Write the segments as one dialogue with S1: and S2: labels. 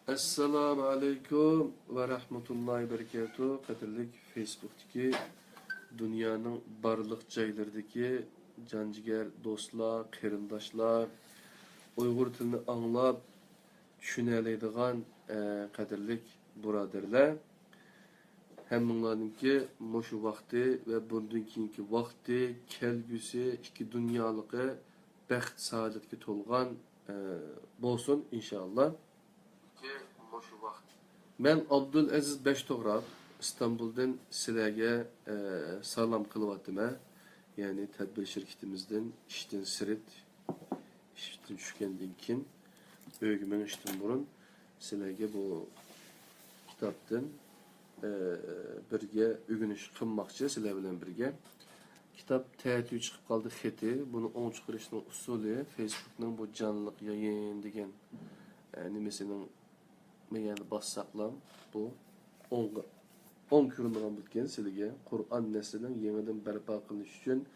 S1: Assalamu alaikum ve rahmetullahi berekatuhu. Kadirlik Facebook'taki dünyanın barlık caylardaki canciger dostlar, kerindaşlar, Uygur tilini anlap, düşüneleydiğen kadirlik buraderler. Hem bunlarınki moşu vakti ve bundan keyinki vakti, kelgüsü, iki dünyalığı, bəxt saadetki tolgan bolsun inşallah. Ben Abdülaziz Beştoğraq İstanbul'dan sizlerge salam kılıvatıma, yani tedbir şirketimizden işten sirit, işten şükendin kin, ögümen işten burun sizlerge bu kitaptan birge ügünüş kılmakçı sizler bilen birge. Kitap teğetü çıkıp kaldı xeti, bunu 10 çıkırışının usulü, Facebook'un bu canlılık yayın degen nimesinin meyani bassaklam bu 10 kürünüğün bitken sizlerge Kur'an neslinin yeniden berpa kılış için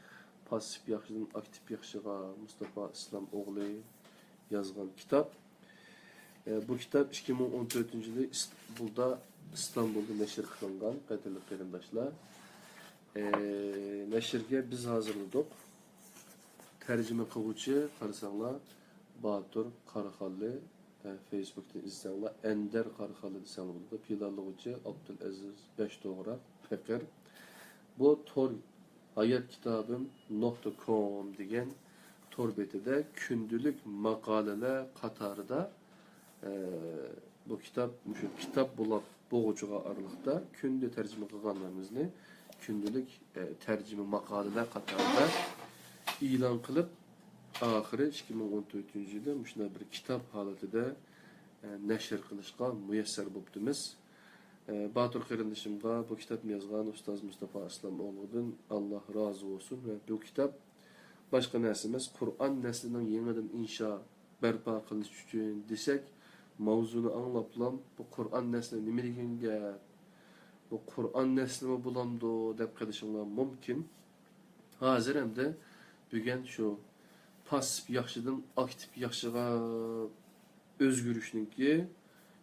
S1: pasif yaxşıdan aktif yaxşıga Mustafa İslam oğlu yazgan kitap. Bu kitap 2014 yılı İstanbul'da neşir kılıngan kadirli kerindaşlar. Neşirge biz hazırladık. Tercüme kılıcı karısanlar Batur Karakallı, Facebook'ta izleyenler Ender Karakallı izleyenler burada. Pilarlıqçı Abdülaziz Beştoğraq Pekir. Bu tor hayatkitabım.com degen tor betide kündülük makaleler katarıda bu kitap bulab boğucuğa aralıkta kündü tercüme kılganlarımızı kündülük tercüme makaleler katarında ilan kılıp ahiri 2014 yılda müşuna bir kitap halatida neşir kılışqa müyesser bopdimiz. Batur kırındışımda bu kitap yazgan Ustaz Mustafa İslam oğlu'dan Allah razı olsun ve bu kitap başka nesimiz Kur'an neslinin yeniden inşa berpa kılış için desek mavzunu anlaplam bu Kur'an nesli nime degen gap bu Kur'an neslimi bulamdı dep qilishinglar mumkin. Hazır hem de bugün şu pasif yaxşıdan aktif yaxşıga özgürüşnünki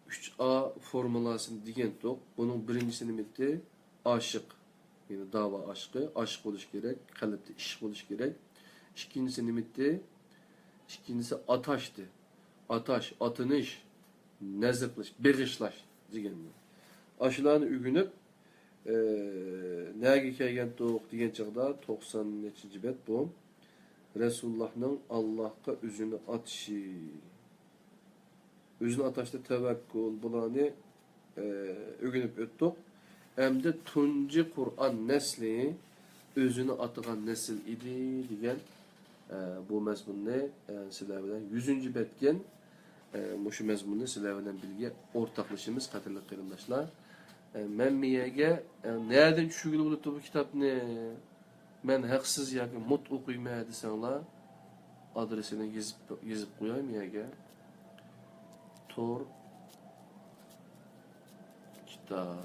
S1: 3A formulasını degen tok. Bunun birincisi nimeti aşık. Yani dava aşkı, aşık oluş gerek, kalpte iş oluş gerek. İkincisi nimeti, ikincisi ataştı. Ataş, atınış, nezirliş, berişlaş degenler. Aşılarını ügünüp nege kelgen tok degen çağda 90 neçinci bet bu. Resulullah'ın Allah'a üzünü atışı. Üzünü ataşta tevekkül bulanı ügünüp öttük. Hem de tunci Kur'an nesli özünü atıgan nesil idi degen bu mezmunni sizler bilen 100. betken şu mezmunni sizler bilen bilgi ortaklaşımız kadirli kıyımdaşlar. Men miyege nereden düşügülü bulutu bu kitap ne? Men haksız ya ki mut okuyma desenler adresini yazıp koyayım miyege? Tor kitap.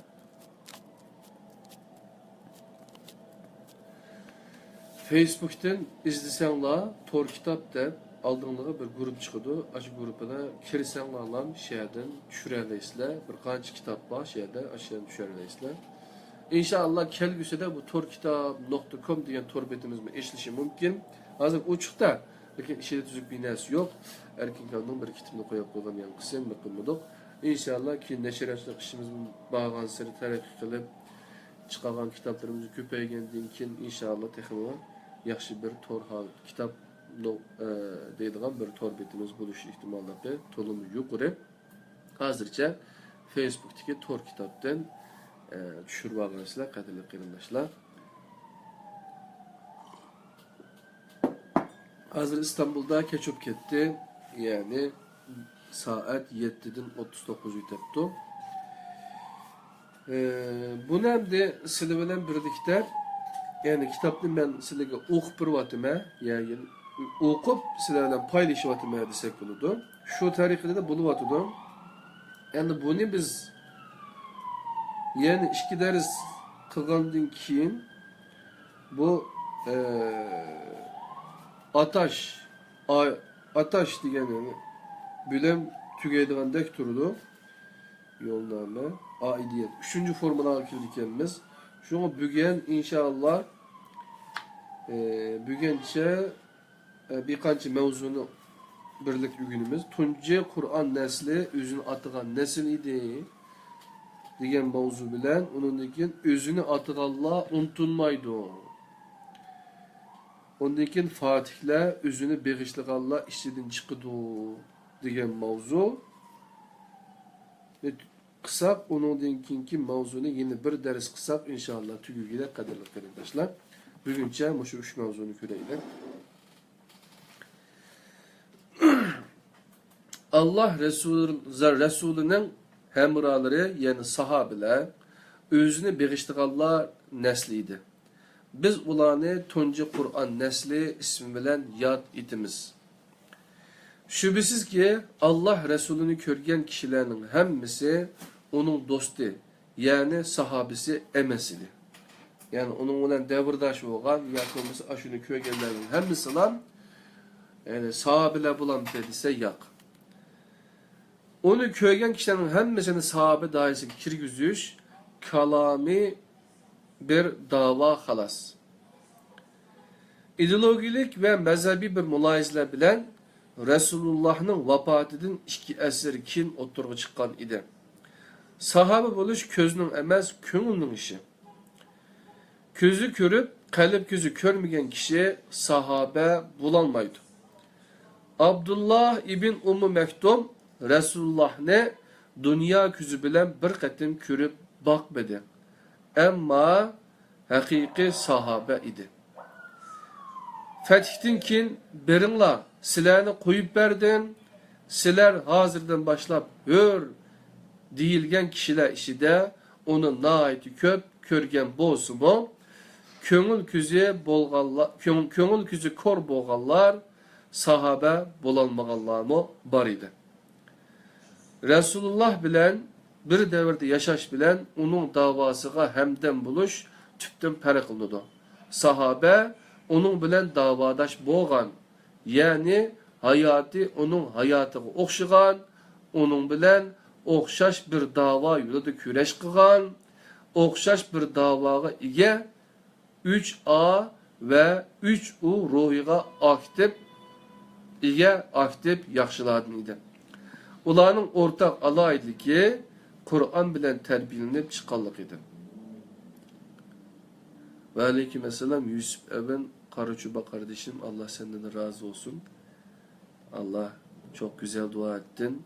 S1: Facebook'tan izlesenler Tor kitap de aldığınlığı bir grup çıkıyordu. Aşı grupuna kirsenlerle şeyden düşüreleysler. Bir kaç kitap var şeyde aşağıdan düşüreleysler. İnşallah kelgüse de bu torkitap.com diyen tor betimiz mi eşleşi mümkün. Hazır uçukta. Lakin işe tüzük bir nesi yok. Erkin kanunun bir kitabını koyup koyulan yan kısım bakılmadık. İnşallah ki neşiratçılık işimizin bağlan seri tarafı kılıp çıkan kitaplarımızı köpeygendiğin kin inşallah tekrar yaxşı bir tor kitap deydiğen bir tor betimiz buluş ihtimalları tolumu yukarı. Hazırca Facebook'taki tor kitaptan düşürüp almışlar, kadirli kıyımdaşlar. Hazır İstanbul'da keçip gitti. Yani saat 7'den 39'u tepti. Bunu hem de sizle bilen birlikte yani kitapını ben sizle okup bir vatıma yani okup sizle bilen paylaşıp vatıma desek buludu. Şu tarihte de bulu vatıdım. Yani bunu biz yani işki deriz kılgandın kiyin bu ataş degen yani bülem tügeydigandek turdu. Yo'lnoma, aidiyet. 3-cü formulaga kirdikenmiz. Şoňa bügen inşallah bügençe bir kança mevzunu birlik günümüz. Tunji Kur'an nesli özünü atıgan nesil idi degan mavzu bilen onundan keyin özünü atıganlar unutilmaydı. Ondan keyin Fatihler özünü begişliganlar işçiden çıkıdı degan mavzu. Kısak onundan keyinki mavzunu yeni bir ders kısak inşallah tügügüyle kadarlı qarindoshlar. Bugünçe şu 3 mavzunu göreylik. Allah Resulü'nün hemraları yani sahabeler özünü begiştiganlar nesliydi. Biz ularni tunji Kur'an nesli ismi bilen yad etimiz. Şübhesiz ki Allah Resulü'nü körgen kişilerin hemmisi onun dostu yani sahabesi emesidi. Yani onun bilen devirdaş olgan yakınması aşını körgenlerin hemmisi lan yani sahabeler bulan dediyse yak. Onu körgen kişilerin hemmisini sahabe dairesi kirgüzüş kalami bir dava halas. İdeologik ve mezhebi bir mülahizler bilen Resulullah'ın vafatidin 2 asır kin oturga çıkan idi. Sahabe buluş közünün emez, köngülnün işi. Közü körüp, kalp gözü körmegen kişi sahabe bulanmaydı. Abdullah ibn Ummu Mektum Resulullah ne dünya közü bilen bir qatim körüp bakmadı. Emma hakiki sahabe idi. Fetihtin kin berinla silerini koyup verdin, siler hazırdan başlap hör deyilgen kişiler işi de onu naiti köp körgen bozumu, köngül küzü kor bolganlar sahabe bolanmaganlar mı bar idi. Resulullah bilen bir devirde yaşaş bilen onun davasıga hemden buluş tüpten pere kıldı. Sahabe onun bilen davadaş bolgan, yani hayatı onun hayatıga okşıgan, onun bilen okşaş bir dava yolunda küreş kılgan, okşaş bir davaga ige 3A ve 3U ruhiga aktif yaxşıladın idi. Ularning ortak alayidligi Kur'an bilen terbiyelenip çıkanlık idi. Ve aleykümselam Yusuf Eben Karaçuba kardeşim, Allah senden de razı olsun. Allah çok güzel dua ettin.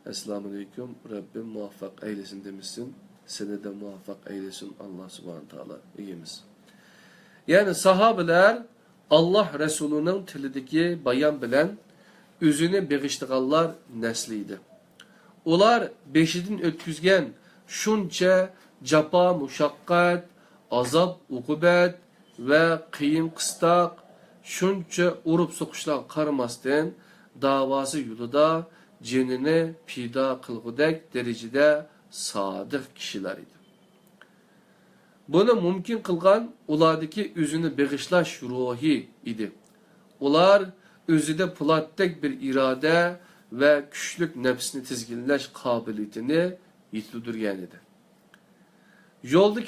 S1: Esselamu aleyküm. Rabbim muvaffak eylesin demişsin. Seni de muvaffak eylesin Allah subhanahu teala. İyimiz. Yani sahabeler Allah Resulü'nün tilideki bayan bilen özünü begiştiganlar nesliydi. Ular beşidin ötküzgen şunca capa muşakkat, azap ukubet ve kıyım kıstak, şunca urup sokuşlar karmasdan davası yolunda cenini pida kılgıdek derecede sadık kişiler idi. Bunu mümkün kılgan ulardaki özünü begişlaş ruhi idi. Ular özüde plattek bir irade ve güçlük nefsini tizginleş kabiliyetini yitirdirgen idi. Yolda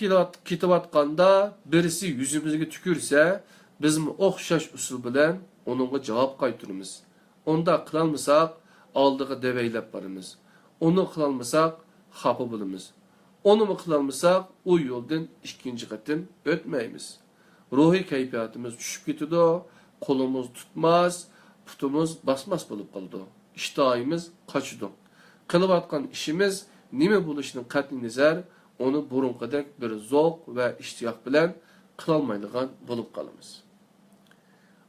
S1: kitabatkanda birisi yüzümüzge tükürse bizim okşaş usul bilen onunla cevap kaytırımız. Onda kılalmasak aldığı deveylep barımız. Onu kılalmasak hapı bulumuz. Onu mu kılalmasak o yoldan ikinci katın ötmeyimiz. Ruhi keyfiyatımız düşüp gidiyor, kolumuz tutmaz, putumuz basmaz bulup kaldı. İştahimiz kaçıdı. Kılıp atkan işimiz nime buluşunun katni nizer, onu burunqadek bir zovq ve iştiyak bilen kılalmaylıgan bulup kalımız.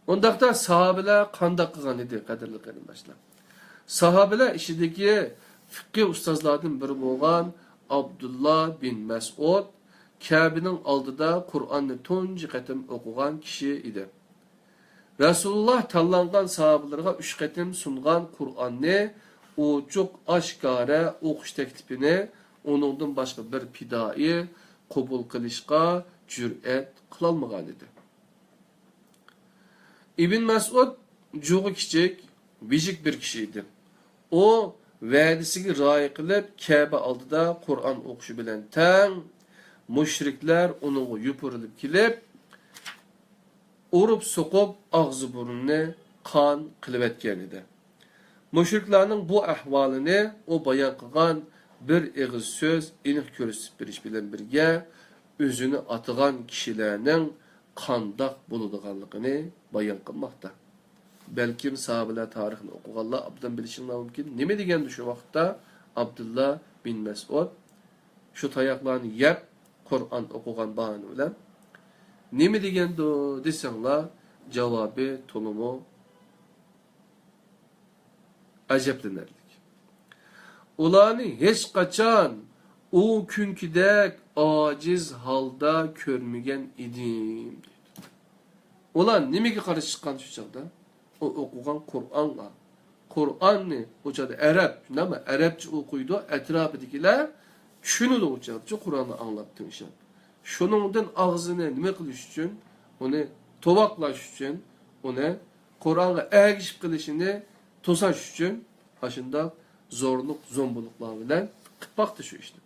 S1: Ondaqda sahabeler qandaq qılgan idi, qadirli qarindoshlar. Sahabeler işideki fiqh ustazlardan biri bolgan Abdullah bin Mas'ud Kabe'nin aldıda Kur'an'ı tunji qatim okugan kişi idi. Resulullah tanlangan sahabelerga 3 qatim sungan Kur'an'ı uçuk aşkara okuş teklifini onundan başka bir pidai qabul qilishga cüret qılmagan idi. İbn Mas'ud juğu kiçik, vijik bir kişiydi. O vədisiga rioya qilib, Ka'ba oldida Qur'on o'qishi bilan tang, mushriklar uningga yupurilib kelib, urib so'qib og'zi burnini qon qilib etgan edi. Mushriklarning bu ahvolini u bayon qilgan bir eg'iz so'z aniq ko'rsatib berish bilan birga o'zini atgan kishilarning qandoq bo'ladiganligini bayon qilmoqda. Belki sahabeler tarixini o'qiganlar obdan bilishinglar mumkin. Nima degandi shu vaqtda Abdullah bin Mas'ud shu tayoqlarni yeb Qur'on o'qigan bahona bilan nima degandi desanglar javobi to'liq ajablanarlik. Ularni hech qachon u kunkidek ojiz holda ko'rmagan edim dedi. Ular nimaga qarshi chiqqan shu chaqda? O o'qigan Qur'onga. Qur'onni o'chada Arab, nima Arabcha o'qiydi, atrofidagilar tushunadi o'chada, Qur'onni anglab tinglashadi. Shuningdan og'zini nima qilish uchun, uni tovoqlash uchun, uni Qur'onga ergishib qilishini to'sash uchun ashunda zo'rlik, zo'mbuliqlar bilan qilmoqda shu ishni.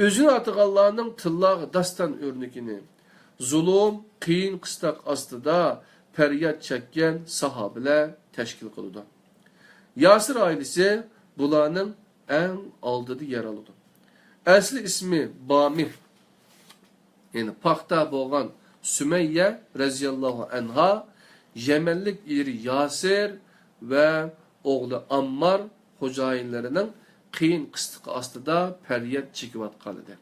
S1: O'zini atganlarning tillog'i dastan o'rnikini zulm, qiyin qistoq ostida feryat çekкен sahabeler teşkil kıldı. Yasir ailesi bularning en aldıda yer aldı. Asli ismi Bamih, yani paxta bo'lgan Sümeyye raziyallahu anha, Yemenlik eri Yasir ve oğlu Ammar xo'jayinlarining qiyin qistiqi ostida feryat chekayotgan edi.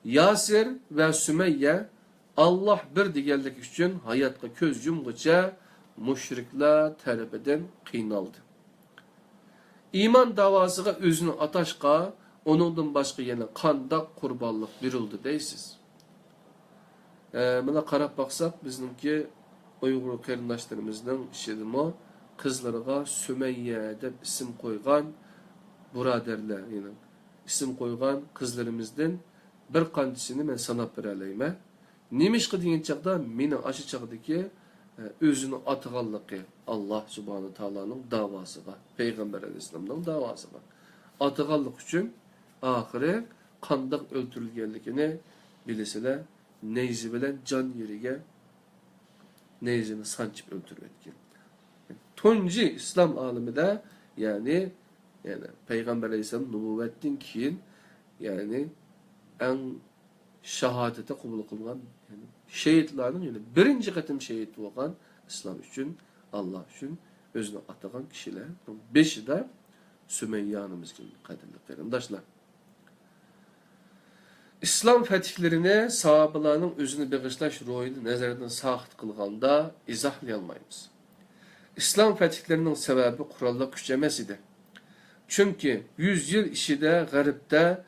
S1: Yasir ve Sümeyye Allah bir deganlik uchun hayotga ko'z yumguncha mushriklar tarafidan qiynaldi. İman davosiga o'zini atashqa, uningdan boshqa yana qandoq qurbonlik berildi deysiz. Mana qarab baqsaq, bizningki Uyg'ur qarindoshlarimizning ishidimi qizlariga Sümeyye deb ism qo'ygan birodarlar, yani ism qo'ygan qizlarimizdan bir qanchisini men sanab bera olayman. Nimişqi degan chaqda meni aşı chaqdagi o'zini atganligi Allah subhanahu taolaning davosiga, payg'ambar alayhisolamning davosiga atganlik uchun oxiri qandoq o'ldirilganligini bilasizlar, neyzi bilan jon yeriga neyzini sanchib o'ldirib etgan. Tunji islom olimida, yani payg'ambar alayhisolam nubuvvatdan keyin en şahadete kabul kılgan, yani şehitlerin, yani birinci katım şehit olan İslam için, Allah için özünü atagan kişiler. Beşi de Sümeyye Hanımız gibi kadirliklerim. Daşlar. İslam fetihlerine sahabelerinin özünü bağışlaş ruhunu nezardan sağıt kılganda izahlayalmayız. İslam fetihlerinin sebebi kurallar küçemesidir. Çünkü 100 yıl işide garipte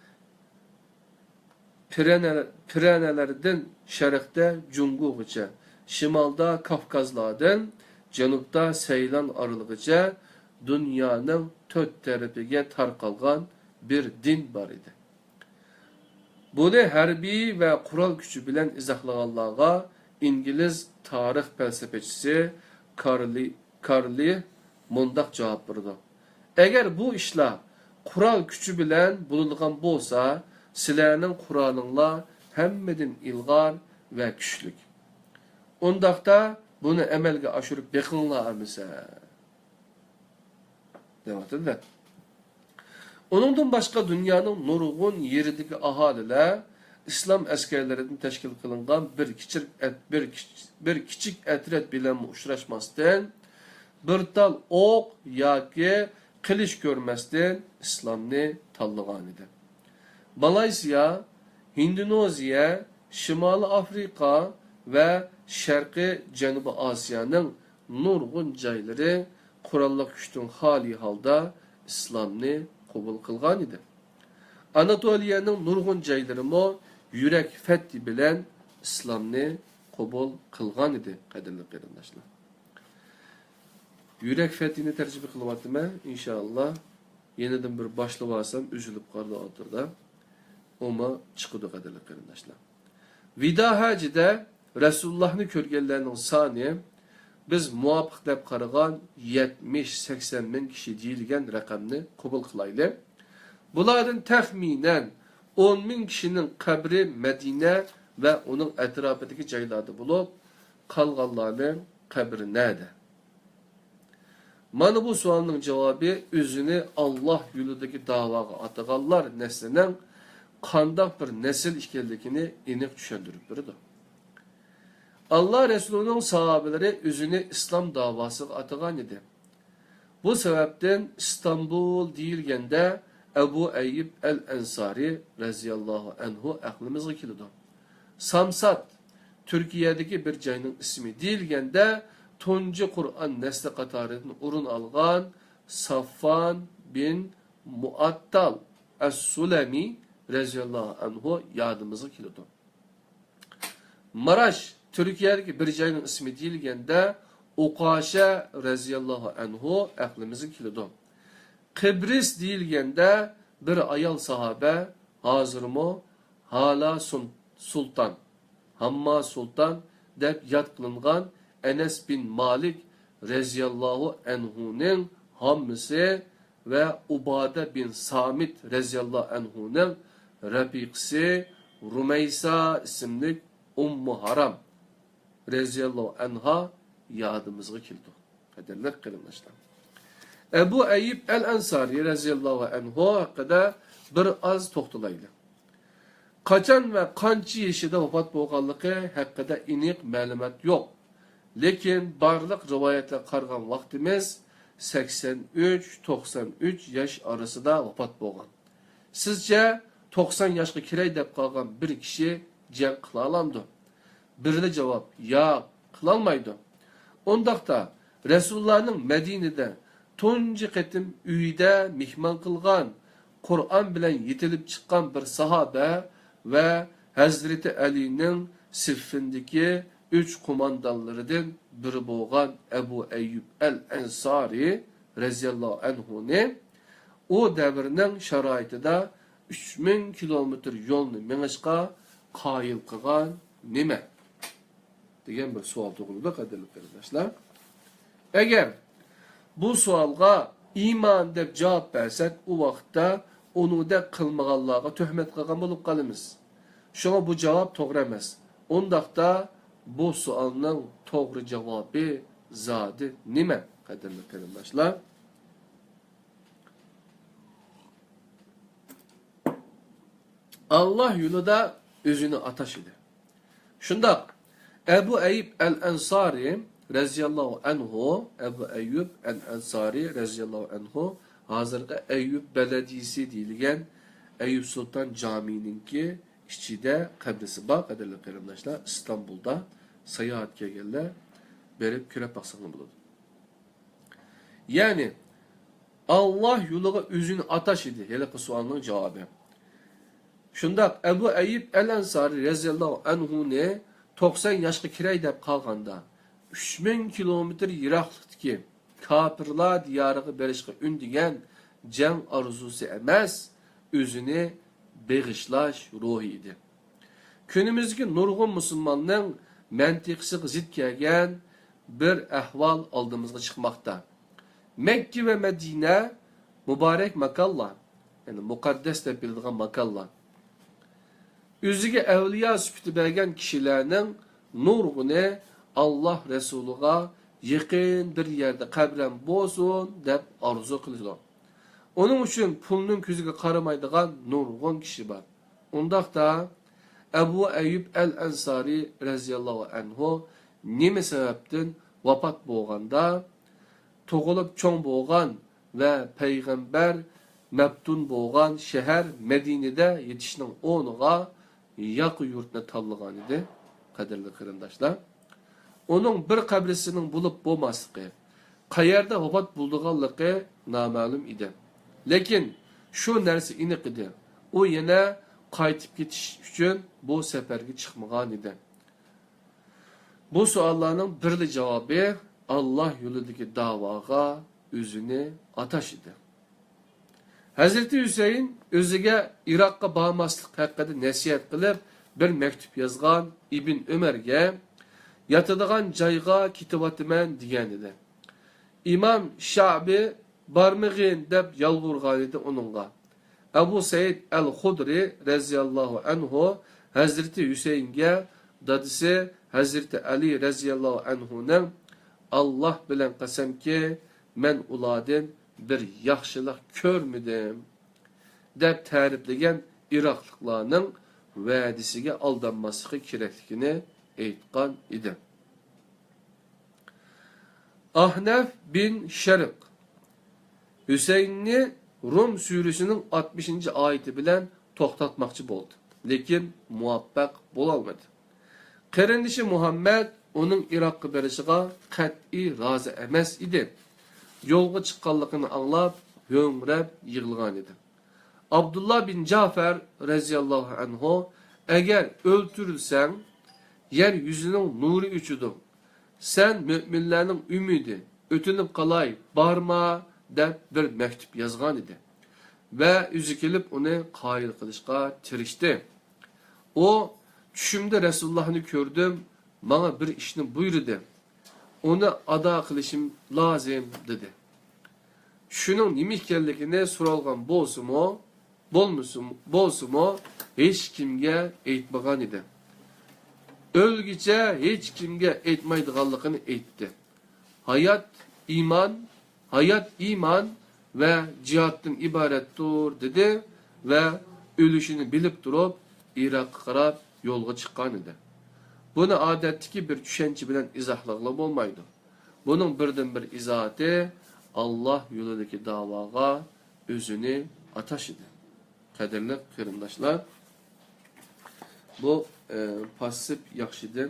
S1: Pirenelerden şerqdə Cunguğuca, şimalda Kafkazlardan, canubda Seylan arılığıca dünyanın tört tərəfiga tarqalgan bir din var idi. Bunu hərbi və kural gücü bilən izahlaganlarga İngiliz tarix felsefecisi Carly mundaq cavab verdi. Eğer bu işler kural gücü bilən bulunğan bolsa, sizlerinin Kur'an'ınla hemmedin ilgar ve güçlük. Ondaqda bunu emelge aşırıp bekınla amisa. Demek edilir. Onundan başka dünyanın nurgun yerideki ahaliler İslam askerlerinden teşkil kılıngan bir kiçik etret bilen uçraşmasdan, bir tal ok yaki kılıç görmezden İslam'ni tallıgan idi. Malayziya, Endonezya, Şimali Afrika ve Şarkı Cenubi Asya'nın nurgun joylari qurolli kuchdan xoli holda islomni qabul qilgan edi. Anatoliyaning nurgun joylarimi yurak fethi bilan islomni qabul qilgan edi, qadrli qarindoshlar. Yurak fethini tarjima qilyapman, inshaalloh. Yeniden bir başlık alsam üzülüp kaldı oturda. Oma çıkıdı qadrli qarindoshlar. Vida hacida Resulullah'ni ko'rganlarning soni biz muvafiq deb qaragan 70-80 ming kishi deyilgan raqamni qabul qilaylik. Bulardan taxminan 10 ming kishining qabri Madina va uning atrofidagi joylarda bo'lib, qolganlarning qabri nerede? Mana bu sualning javobi o'zini Alloh yo'lidagi da'voga ataganlar neslining qandoq bir nesil ekanligini aniq tushuntirib berdi. Allah Resulü'nün sahabeleri özünü İslam davasıga atagan edi. Bu sebepten İstanbul deyilgende Ebu Eyyub el-Ensari raziyallahu anhu aklımıza kilidi. Samsat, Türkiye'deki bir cayının ismi deyilgende tuncu Kur'an nesli qatarından urun algan Safvan bin Muattal es-Sulemi raziyallahu anhu yadımıza kilidi. Maraş, Türkiye'deki bir cayının ismi deyilgende Uqaşa raziyallahu anhu aklımızı kilidi. Kıbrıs deyilgende bir ayal sahabe hazır mı? Hala Sultan, Hamma Sultan deb yad kılıngan Enes bin Malik raziyallahu anhu'nun hammisi ve Ubade bin Samit raziyallahu anhu'nun rafiqsi Rumeysa isimli Ummu Haram raziyallahu anha yadımızga kildi. Qadirli qarindoshlar. Ebu Eyyub el-Ensari raziyallahu anhu haqida bir az to'xtalaylik. Qachon va qancha yoshida vafot bo'lganligi haqida aniq ma'lumot yo'q. Lekin barliq rivoyatlarga qaragan vaqtimiz 83-93 yosh orasida vafot bo'lgan. Sizce 90 yoshga kiray deb qolgan bir kishi jang qila olamdi? Birli javob, yo'q, qila olmaydi. Ondaqda Resulullah'ның Medine'de tunji qatim uyida mehmon qilgan, Qur'on bilan yetilib chiqqan bir sahabe ve Hazreti Ali'nin siffindeki 3 kumandanlarından biri bo'lgan Ebu Eyyub el-Ensari raziyallahu anhu'ni o davrning sharoitida 3000 kilometr yo'lni mengishga qoyil qilgan nima? degan bir savol tug'ildi, qadrli qarindoshlar. Agar bu savolga iymon deb javob bersak, u vaqtda unuda qilmaganlarga tuhmat qilgan bo'lib qolamiz. Shunga bu javob to'g'ri emas. Undaqda bu savolning to'g'ri javobi zodi nima, qadrli qarindoshlar? Allah yo'lida o'zini atash edi. Shundaq Ebu Eyyub el-Ensari raziyallahu anhu, Ebu Eyyub el-Ensari raziyallahu anhu hazırda Eyyub belediyesi deyilgen Eyyub Sultan Camii'ninki içinde kabrisi bak, qadrli qarindoshlar, İstanbul'da seyahatga geldiler, berip kürep baksanı buladı. Yani Allah yoluga özünü ataş idi. Hele bu sualının cevabı. Şundaq Ebu Eyyub el-Ensari raziyallahu anhu ne 90 yoshga kiray deb qolganda 3000 kilometr yiroqlikdagi kofirlar diyoriga berishga undigan jang orzusi emas, o'zini beg'ishlash ruhi edi. Kunimizgi nurg'un musulmonning mantiqsiga zid kelgan bir ahvol oldimizga chiqmoqda. Makka va Madina muborak makonlar, ya'ni muqaddas deb biladigan makonlar. Özüge evliya süpütü bergen kişilerinin nurgunu Allah Resuluğa yakın bir yerde kabren bozun deb arzu kılıyor. Onun için pulunun közüge karamaydıgan nurgun kişi var. Ondaqda Ebu Eyyub el-Ensari raziyallahu anhu neme sebepten vafat bolganda toğulup çoğun bolgan ve peygamber mebtun bolgan şehir Medine'de yetişinin onuğa yaqı yurtni tanlagan edi, qadrli qarindoshlar. Onun bir qabrisinin bulib bo'lmasligi, qayerda vafot bo'lganligi noma'lum edi. Lekin shu narsa aniq edi. U yana qaytib ketish uchun bu safarga chiqmagan edi. Bu savollarning birli javobi Allah yo'lidagi da'voga o'zini atash edi. Hazreti Hüseyin o'ziga Iroqqa bormaslik haqida nasihat qilib bir maktub yozgan İbn Ömer'ge yatadigan joyga ketayotiman degan edi. İmam Şabi barmag'in deb yolg'urgan edi uningga. Abu Said al-Xudri raziyallohu anhu Hazreti Hüseyinga dadisi Hazreti Ali raziyallohu anhuning Allah bilan qasamki men ulardan bir yaxshilik ko'rmadim deb ta'riflagan Iroqliklarning va'dasiga aldanmasligi kerakligini aytgan edi. Ahnaf bin Şerik Hüseyinni Rum surəsinin 60. ayeti bilan to'xtatmoqchi bo'ldi, lekin muvaffaq bo'la olmadi. Qarindishi Muhammad uning Iroqqa berishiga qat'iy rozi emas edi. Yo'lga chiqqanligini anglab, ho'ngrab yig'ilgan edi. Abdullah bin Cafer raziyallohu anhu agar o'ltirilsang, yer yuzining nuri uchidir. Sen müminlerning ümidi, ötünüp qalay, barma deb bir mektub yazgan edi. Ve yüzü kelib onu qayil qilishga tirishdi. O, tushimda Resulullah'ını gördüm, bana bir işni buyurdu. Onu ada qilishim lazım dedi. Şunun nima ekanligini so'ralgan bo'lsumo, hech kimga aytmagan edi. Ölgüçe hiç kimge etmaydiganlıkını etti. Hayat iman ve cihattan ibarettir dedi ve ölüşünü bilip durup Irak'a qarab yolga çıkan idi. Bunu adetteki bir düşünce bilen izahlakla olmaydı. Bunun birden bir izahatı Allah yolundaki davaga özünü ataş idi. Kaderli kırımdaşlar, bu pasif yaxşıdan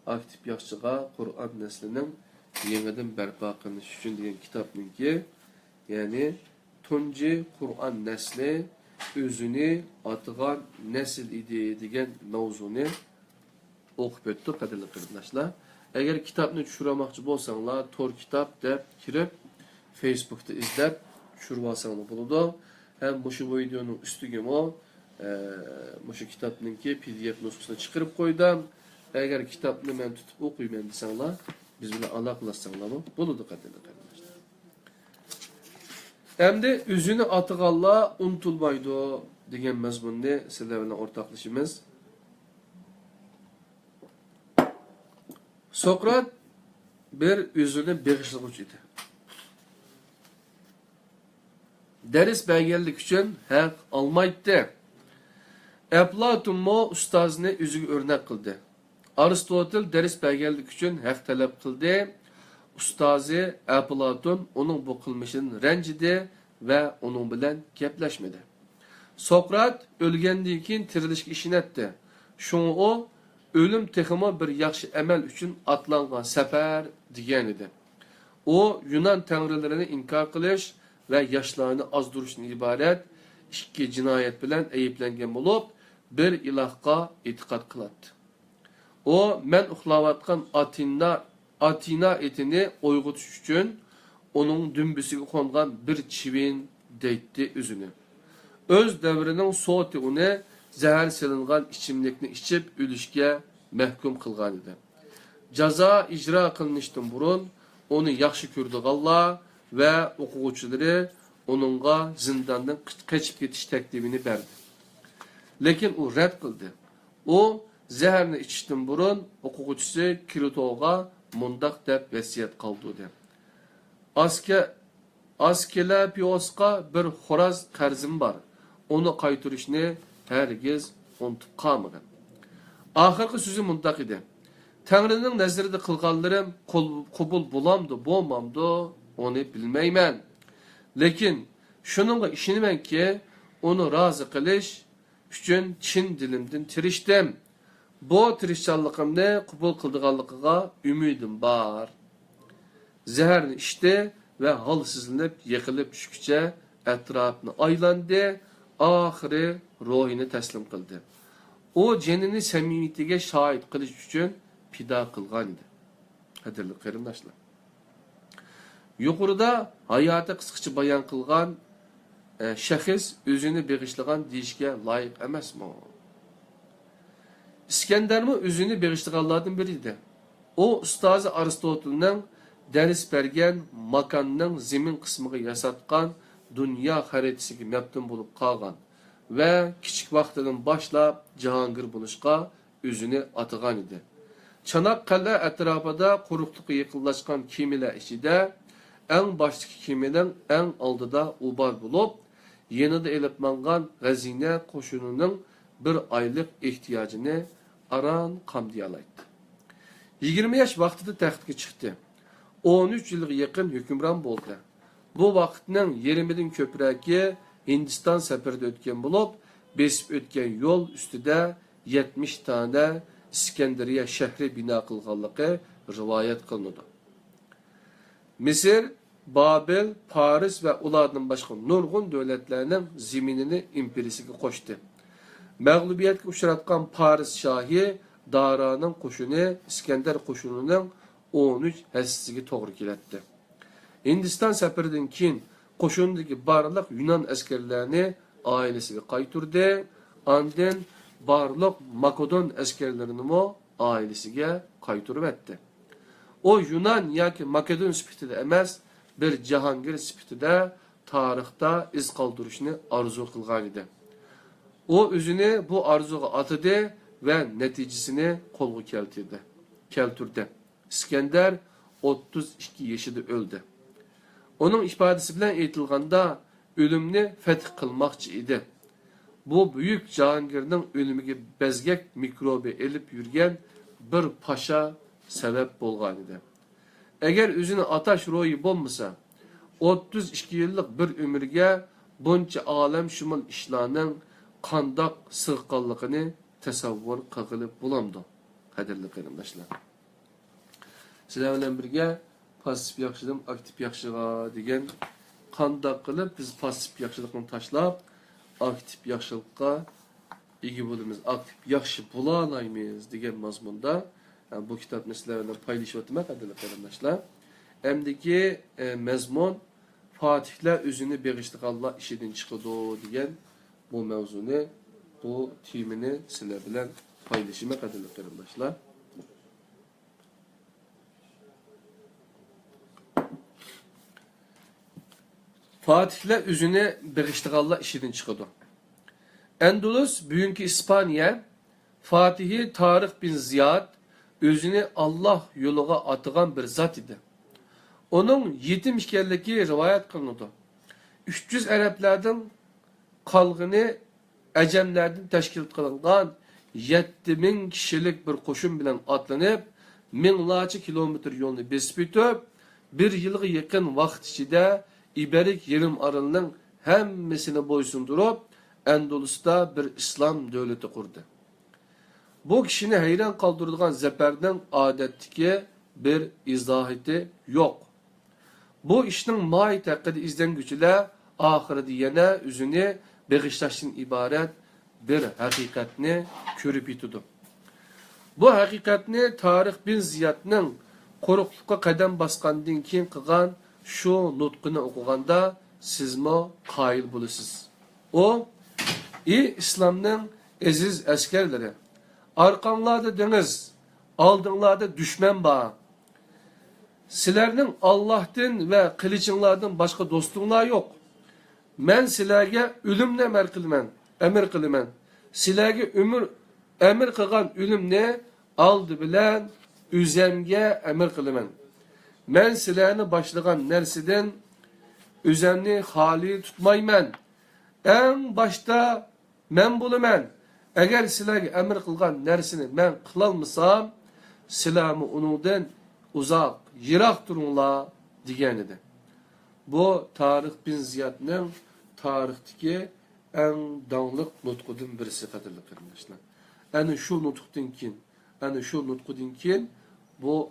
S1: aktif yaxşıga Qur'on neslinin yeniden berpa qilinish uchun degan kitobninki, ya'ni tunji Qur'on nesli o'zini atgan nesil edi degan mavzuni o'qib o'tdik qadrli qarindoshlar. Agar kitobni tushirmoqchi bo'lsanglar, Tor kitob deb kirib Facebookda izlab tushirib olsanglar bo'ladi. Ham bu videoning ustiga şu kitapninki PDF nusxasini chiqarib qo'ydim. Agar kitobni men tutib o'qiyman desanglar, biz bilan aloqalashsanglar bo'ladi qadrli qarindoshlar. Endi o'zini atganlar unutilmaydi degan mazmunni sizlar bilan o'rtoqlashimiz. Sokrat bir o'zini beg'ishlag'uchi edi. Ders berganlik uchun haq olmaydi. Eflatun mo ustazını üzüge örnek kıldı. Aristotel ders berganlik uchun haq talab qildi. Ustozi Eflatun onun bu qilmishini ranjidi ve onun bilan gaplashmadi. Sokrat o'lgandan keyin tirilishga ishonatdi. Shuni o o'lim texmo bir yaxshi amal uchun atlangan safar degan edi. O Yunan tanrılarini inkar qilish ve yoshlarni ozdurishdan iborat ikki jinoyat bilan ayiblangan bo'lib, bir ilahqa e'tiqod qiladi. O men uxlayotgan Atina etini uyg'otish uchun onun dümbüsüge kongan bir çivin deydi özünü. Öz devrinin soğutu onu zehir silingan içimlikni içip ölüşke mehkum kılgan idi. Caza icra kılınıştın burun onu yaxşı gördü Allah ve okuguçuları onunla zindandan kaçıp getiş teklifini verdi. Lekin o red kıldı. O zehirini içiştin burun okuguçusu Kiritoga mundak deb vesiyet kaldı dedi. Askelapiosqa bir xo'roz qarzim bor. Onu qaytarishni hergiz unutib qolmagan. Oxirgi so'zi mundaq edi. Tangrining nazarida qilganlarim qabul bo'lamdi, bo'lmamdi, onu bilmayman. Lekin shuningga ishonamanki, onu rozi qilish uchun chin dilimdan tirishdim. Bu tirishchanligimni qabul qildiganligiga umidim bor. Zeherni içti ve halsizlenip yıkılıp düşükçe etrafını aylandı, ahiri ruhini teslim kıldı. O cenini samimiyetiga şahit kılış için pida kılgan idi. Kadirli qarindoshlar. Yuqorida hayatı qısqacha bayan kılgan şahs özünü beg'ishlagan deyishga loyiq emasmi? İskendermi özünü beg'ishlaganlardan biri edi. O ustozi Aristotelning ders bergen makanning zemin qismiga yasatgan dunyo xaritasiga maftun bo'lib qolgan va kichik vaqtidan boshlab Jahongir bo'lishga o'zini atagan edi. Çanakkale etrafında quruqlıqqa yaqinlashgan kemilar ichida eng boshidagi kemining eng oldida ubar bo'lib, yanida elib mangan g'azina qo'shinining bir oylik ehtiyojini aran qamdiyalaydi. 20 yosh vaqtida taxtga chiqdi. 13 yilga yaqin hukmron bo'ldi. Bu vaqtning yarmidan ko'pragi Hindiston safarida o'tgan bo'lib, besib o'tgan yo'l ustida 70 tane İskenderiye şehri bina kılganlığı rivayet kılındı. Mısır, Babil, Paris ve ulardan başka nurgun devletlerinin zeminini imperisiga koştu. Mağlubiyetke uçratkan Paris şahi Dara'nın koşunu İskender koşununun 13 həssisiga toğru keletdi. Hindistan seferinden keyin koşundaki barlıq Yunan askerlerini ailesiga qaytırdı. Andın barlıq Makedon askerlerini mo ailesiga qaytırıp etdi. O Yunan yoki Makedon sifatida emas, bir Jahongir sifatida tarixda iz qoldirishni arzu qilgan edi. O o'zini bu arzuga atadı ve neticesini qo'lga keltirdi. İskender 32 yaşında öldü. Onun ifadesi bilan aytilganda ölümni feth qilmoqchi edi. Bu büyük Jahongirning ölümüge bezgek mikrobi elip yürgen bir paşa sebep bo'lgan edi. Eğer özünü ataş ro'yi bo'lmasa, 32 yıllık bir ömürge buncha alem shumul ishlarning qandoq sig'qanligini tasavvur qilib bo'lamdi. Qadrli qarindoshlar. Sizlar bilan birga pasif yaxshidan aktiv yaxshiga degan qandoq qilib biz pasif yaxshilikni tashlab aktiv yaxshilikqa ega bo'lamiz, aktiv yaxshi bo'la olamiz degan mazmunda bu kitobni sizlar bilan paylaşib o'taman, qadrli qarindoshlar. Hamdiki mazmun Fatihlar o'zini beg'ishliqanlar ishidan chiqadi degan bu mavzuni, bu temini sizlar bilan paylaşıma qadrli qarindoshlar. Fatihler özünü beg'ishliqanlar ishidan chiqadi. Endulus, bugünkü İspanya, Fatihi Tarix bin Ziyad özünü Allah yoluga atıgan bir zat idi. Onun yetim ikenligi rivayet kılındı. 300 Araplardan kalgını Ecemlerden teşkil kılıngan 7000 kişilik bir koşun bilen atlanıp minlarca kilometre yolunu besip ötüp bir yılga yakın vakt içinde İberik yerim aralının hemmesine boysundurup Endolus'ta bir İslam devleti kurdu. Bu kişini hayran kaldırdıgan zeperden adetteki bir izaheti yok. Bu işin mahiyeti hakkında izlengüçüyle ahirede yine üzünü begiştaşın ibaret bir hakikatini körüp yitudu. Bu hakikatini Tarix bin Ziyad'ның qoruqluqqa qadam basqandan keyin qilgan şu nutqini o'qiganda sizmo qoyil bo'lasiz. O İslam'ның aziz askerleri, arqanlarda dengiz, aldыңlarda düşman var. Sizlerning Allah'tan ve kılıçınlardan başka dostunlar yok. Men sizlerge ölümne emir kılman. Sizlerge emir kılgan ölümne aldı bilen üzemge emir kılman. Men sizlerini başlayan nersiden üzemni hali tutmayman. En başta men buluman. Eğer sizlerge emir kılgan nersini men kılalmasam, sizlerimi onundan uzak, yirak durunlar diyen idi. Bu Tarix bin Ziyad'ның tarihteki en dağlık nutkudan birisi qadrli qarindoshlar. Ana şu nutkudan keyin bu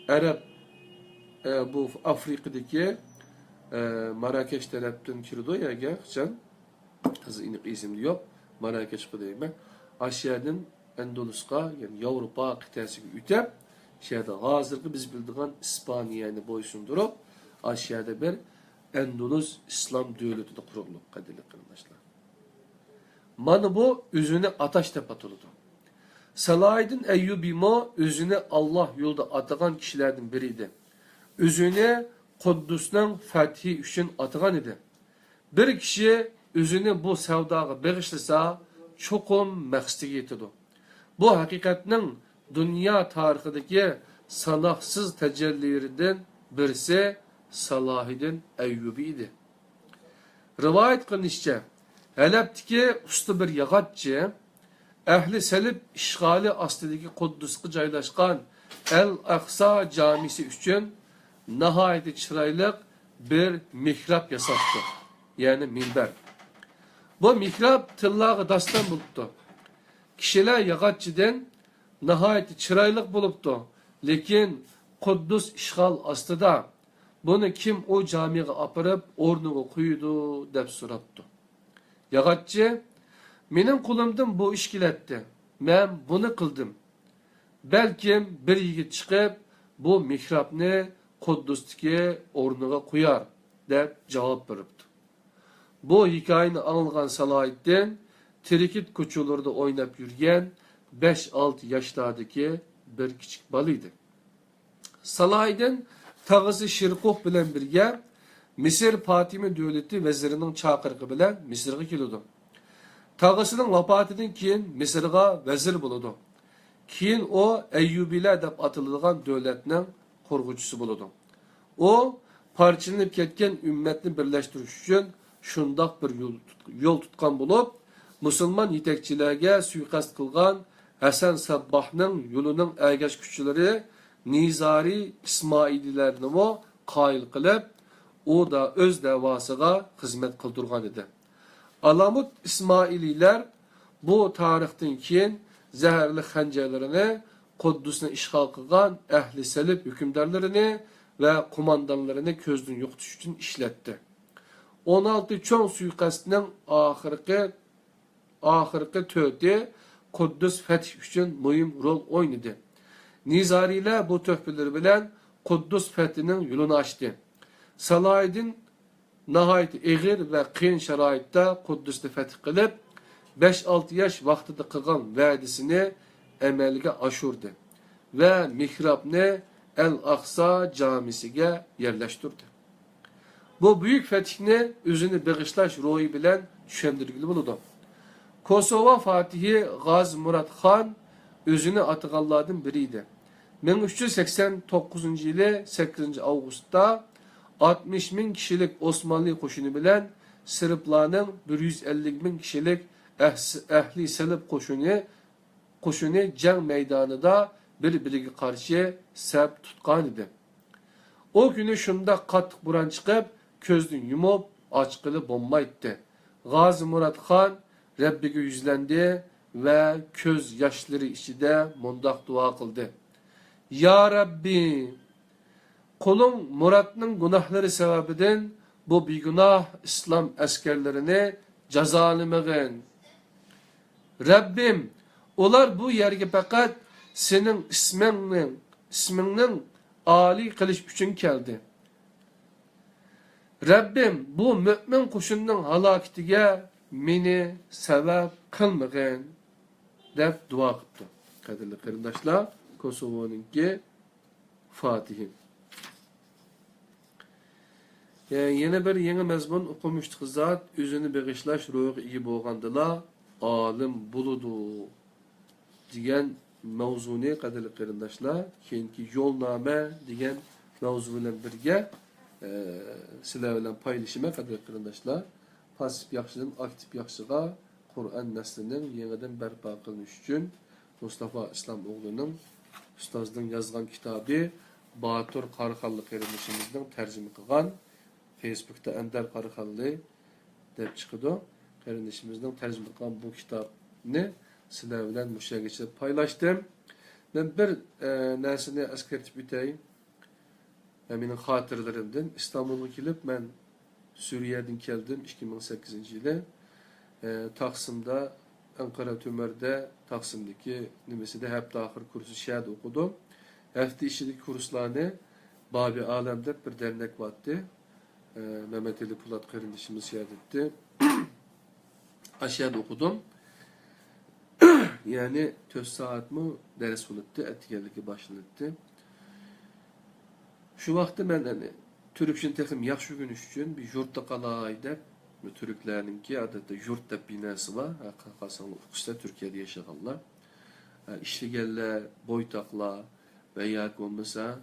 S1: Arap bu Afrika'daki Marrakeş taraftan kirdi ya gerçekten hızı iniq isimli yok. Marrakeş qidayman. Aşiyadan Endolus'a yani Avrupa qitasiga o'tib, şehirde hazırki biz bildiğin İspanya'yı boysundurup aşağıda bir Endulus İslam devleti de kuruldu qadrli qarindoshlar. Mana bu özünü ataş deb atıldı. Salahiddin Eyyubi mo özünü Allah yolda atagan kişilerden biriydi. Özünü Kuddus'un fethi üçün atagan idi. Bir kişi özünü bu sevdaga bağışlasa çokum məqsədiga yetidi. Bu hakikatinin dünya tarixideki sanaksız tecellilerinden birisi Salahiddin Eyyubi idi. Rivayet kılınışça, Halep'teki usta bir yağatçı, Ehli Selib işgali astidagi Kuddus'ga joylashgan El-Aqsa camisi üçün nahayeti chiroyli bir mihrab yasatdı. Yani minber. Bu mihrab tillağı dastan buluptu. Kişiler yağatçıdan nahayeti chiroyli buluptu. Lekin Kuddus işgal astida bunu kim o camiye apırıp ornuga koydu deb so'rabdi. Yağatçı, mening kulumdan bu iş kiletdi. Men bunu kıldım. Belkim bir yigit çıkıp bu mihrabni Kuddus'taki ornuga koyar deb cevap veripti. Bu hikayeni anılgan Salahiddin Tirikit koçularda oynap yürüyen 5-6 yaşlardaki bir küçük balıydı. Salahiddin tağısı Şirkuh bilen birge Misir Fatimi devleti vezirinin çakırgı bilen Misir'e keludi. Tağısının vafatidan keyin Misir'ga vezir buludu. Keyin o Eyyubiler deb atılgan devletinin korgucusu buludu. O parçalanıp ketken ümmetini birleştiriş üçün şundak bir yol tutkan bulup, Müslüman yetekçilerge suikast kılgan Hasan Sabbah'nın yolunun ergeç küçüleri Nizari İsmaililerini o kail kılıp, o da öz davasıga hizmet kıldırgan idi. Alamut İsmaililer bu tarihten keyin zehirli hancerlerini Kuddus'unu işgal kılgan Ehli Selib hükümdarlarını ve kumandanlarını közden yok tutuş için işletti. 16 çoğun suikastının ahırkı töhdi Kuddus fetih için mühim rol oynadı. Nizariler bu töhbeleri bilen Kuddus fethinin yolunu açtı. Salahiddin nahayet eğir ve kıyın şeraitte Kuddus'u fetih kılıp 5-6 yaş vaktinde kılgan vədisini emelge aşurdu ve mihrabni El-Aqsa camisine yerleştirdi. Bu büyük fetihni özünü bağışlaş ruhu bilen düşendirgili buludu. Kosova Fatihi Gazi Murat Khan özünü atıgallardan biriydi. 1389 yılı 8. Ağustos'ta 60 bin kişilik Osmanlı koşunu bilen Sırplarının 150 bin kişilik Ehli Selib koşunu cenk meydanında birbirine karşı sep tutkan idi. O günü şunda kattık buran çıkıp közünü yumup açkılı bomba etti. Gazi Murat Khan Rabbiga yüzlendi ve köz yaşları içinde mundak dua kıldı. Ya Rabbi, kulun Murat'ın günahları sebebinden bu bigünah İslam askerlerini cezalamagın. Rabbim, ular bu yerge fakat senin isminin âli kılış üçün geldi. Rabbim, bu mümin kuşunun halaketiga meni sebep kılmagın deb dua kıptı. Kadirli kırındaşlar, Kosova'nınki Fatih'in. Yine bir yeni mezmun okumuştuk zat, özünü bağışlaş ruhu iyi boğandıla, alim buludu diyen mevzuni kadirli kırındaşlar, keyinki yolname diyen mevzuyla birge sizler bilen paylaşıma kadirli kırındaşlar, pasif yaxşıdan aktif yaxşıga Kur'an neslinin yeniden berpa kılmış üçün Mustafa İslamoğlu'nun ustazının yazgan kitabı Batur Qarıxallı kardeşimizden tercüme kılgan Facebook'ta Ender Qarıxallı deb çıkıdı. Kardeşimizden tercüme kılgan bu kitabını sizler bilen müşahede geçirip paylaştım. Ben bir nersini eskertip biteyim. Benim hatırlarımdan İstanbul'a gelip ben Suriye'den geldim 2008 yılı. Taksim'de, Ankara Tümer'de, Taksim'deki nimesinde hep ahir kursu şehit okudum. Hafta içindeki kurslarını Babi Alem'de bir dernek vardı. Mehmet Ali Pulat kardeşimiz şehit etti. Aşağıda okudum. Yani 4 saat mı ders buluttu, etkilerlikle başlanıttı. Şu vakti ben hani Türkçün tekim yaxşı gün üçün bir yurtta qalay dep, Türklerininki adeta yurt dep binası var. Qalsan uquşda Türkiye'de yaşayanlar. İşligerler, boytaqlar ve ya olmasa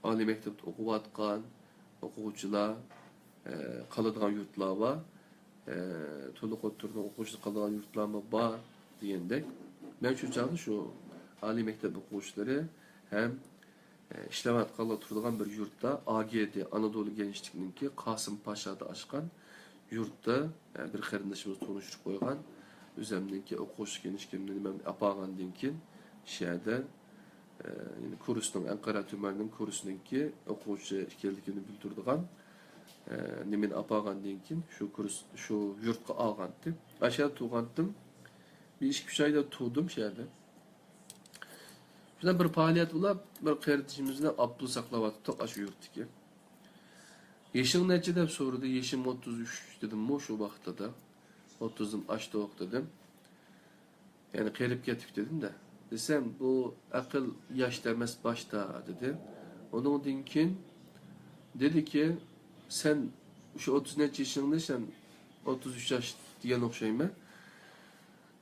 S1: Ali mektepte okuvatkan okuwçylar kalıdığan yurtlar var. Toluk oturduğun okuwçy kalıdığan yurtlar mı var diyendek. Ben şu çağda şu Ali mektep okuwçylary hem işlevatqanla turduğan bir yurtta AGD Anadolu Gençlikninki Kasım Paşa'da açkan yurtta bir qarindaşımız tanıştırıp koygan üzemdeki okuwçy genişkimden ben apağandan keyin şäherden yani kursunun Ankara tümerinin kursununki okuwçy ekenligini bildirdigan nemin apağandan keyin şu yurtqa algandy. Aşağı tuğandım. Bir 2-3 ayda tuğdum şäherde. Şuna bir faaliyet ola, bir kardeşimizle Abdul saklavattık aşı yurttaki. Yaşın neçe dep sorudu, yaşım 33 dedim mu şu vakta da. 30'um açtı ok dedim. Yani kerip getik dedim de. Desem bu akıl yaş demez başta dedi. Onun dinkin dedi ki sen şu 30 neçe yaşındaysan 33 yaş diyen okşayma.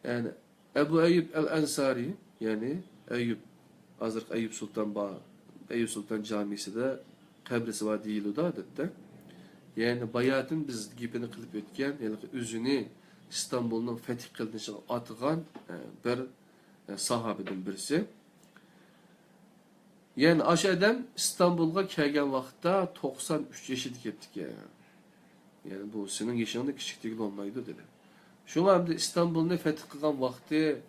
S1: Yani Ebu Eyyub el-Ensari yani Eyyub Hazır Eyüp Sultan Eyüp Sultan Camisi de kabrisi var değil o da dedi. Yani bayatın biz gibini kılıp ötken, yani üzünü İstanbul'un fetih kılınışına atılan bir sahabeden birisi. Yani aşağıdan İstanbul'a kelgen vaxtda 93 yaşıdık ettik yani. Yani bu senin yaşında küçük değil olmaydı dedi. Şu anda İstanbul'un fetih kılan vaxtı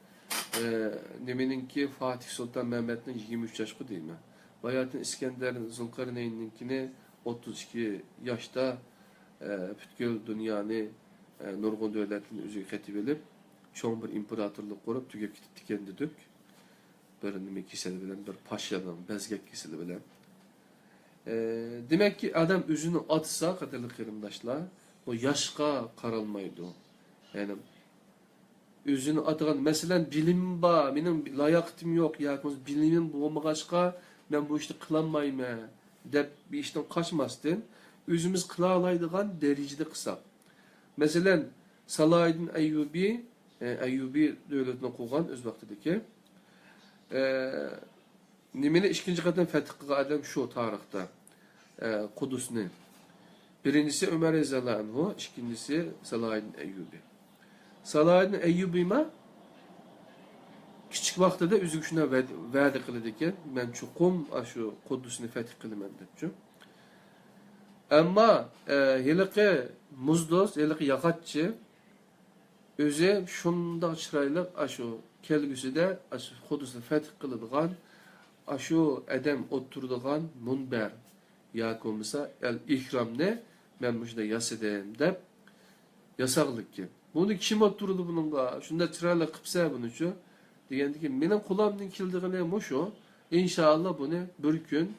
S1: nemininki Fatih Sultan Mehmet'in 23 yaşlı değil mi? Bayatın İskender'in Zulkarneyn'inkini 32 yaşta bütkül dünyanı Nurgun devletinin üzüğü ketip edip çoğun bir imparatorluk kurup tügep gittik dedik. Bir nemi kiseli bilen, bir paşadan, bezgek kiseli bilen. Demek ki adam üzünü atsa kadarlı kırımdaşlar o yaşka karalmaydı. Yani üzünü atıgan mesela bilim ba, benim layaktım yok ya, bilimim bulmagaçka ben bu işi kılanmayım dep bir işten kaçmasın. Üzümüz kılalaydıgan derecede kısa. Mesela Salahaddin Eyyubi, Eyyubi devletine kurgan öz vaktideki nimeni ikinci kadın fetih kılgan adam şu tarihte Kudüs'ni. Birincisi Ömer Ezelanhu, ikincisi Salahaddin Eyyubi. Salahaddin Eyyubi'me küçük vaxtda da üzgüşünə vədə qılıdı ki, mən çoxum şu Kudüs'ni fetih qılımən deyib. Amma heliqi Muzdos, heliqi Yaqatçı özü şunda çıraylı şu kelgüsü de Kudüs'ni fetih qılıdığan şu adam oturduğan munber yakomisa el-ihramni mən müşdə yas edeyim deyib yasaqlıq ki. Bunu kim oturdu bununla? Şunda çıraylı qıpsa bunu şu. Diyendi ki, benim kulağımdan kildiğine muşu, inşallah bunu bir gün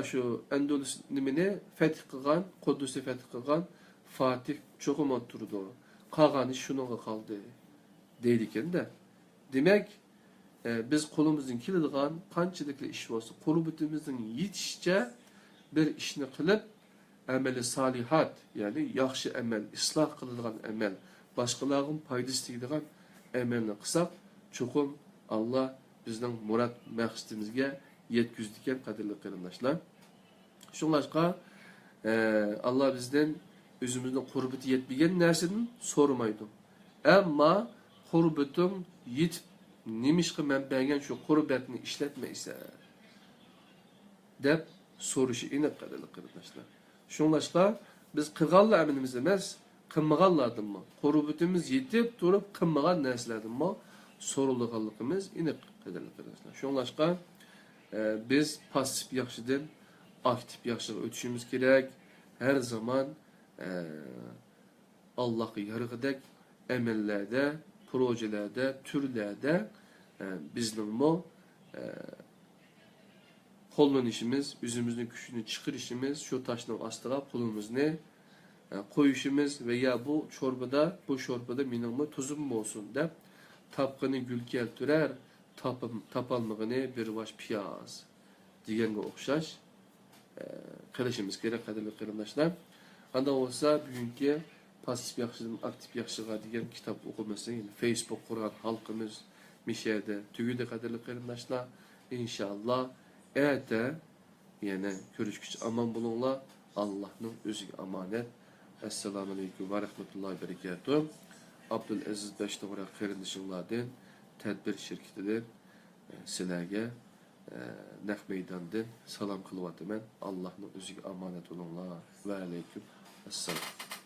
S1: şu Endülüs nimini fetih kılgan, Kudüs'ü fetih kılgan Fatih çokum oturdu. Kağanı şununla kaldı. Deydiken de. Demek biz kolumuzun kildiğen kançılıklı iş olsa, kurubutumuzun yetişçe bir işini kılıp ameli salihat yani yaxşı emel, ıslah kıldıgan emel, başkalarının paydası deydiğen emelini kısak, çokum Allah bizden murat məqsədimizə yetküzdikən qadirli qırındaşlar. Şunlaşqa Allah bizden özümüzün qurbutu yetməyən nərsini sormaydı. Amma qurbutum yetib nemişqi mən bəgən şu qurbətini işlətməysə dep soruşu inib qadirli qırındaşlar. Şunlaşqa biz qılğanla əminimiz emas, qılmağanlardan mı? Qurbutumuz yetib durub qılmağan nərslərdən mi? Sorulduğanlığımız iniq qadirli qırındaşlar. Şunlaşqa biz pasif yaxşıdan aktif yaxşıga ötüşümüz gerek. Her zaman Allah'ı yarıqıdak əməllərdə, projelərdə, türlərdə bizning qo'llanishimiz, o'zimizning kuchini chiqarishimiz, shu tashning ostiga qo'limizni qo'yishimiz va ya bu sho'rbada mening tuzim bo'lsin deb tapqını gül keltürer, tapalmığını bir baş piyaz degenge okşaş qilishimiz kerak qadrli qarindoshlar. Anda olsa bugünkü pasif yaxshidan aktiv yaxshiga degan kitob o'qimasdan yani Facebook qurgan xalqimiz mishada tugudi qadrli qarindoshlar. İnşallah erta yana ko'rishguncha aman bo'linglar. Allohning o'ziga omonat. Assalomu alaykum va rahmatullohi va barakatuh. Abdulaziz Bashto'g'ra qarindoshlardan tadbir shirkatidan sizlarga naq meydandan salam qılıvatımen. Allah'ın özüge amanet olunlar. Ve aleyküm. Assalam.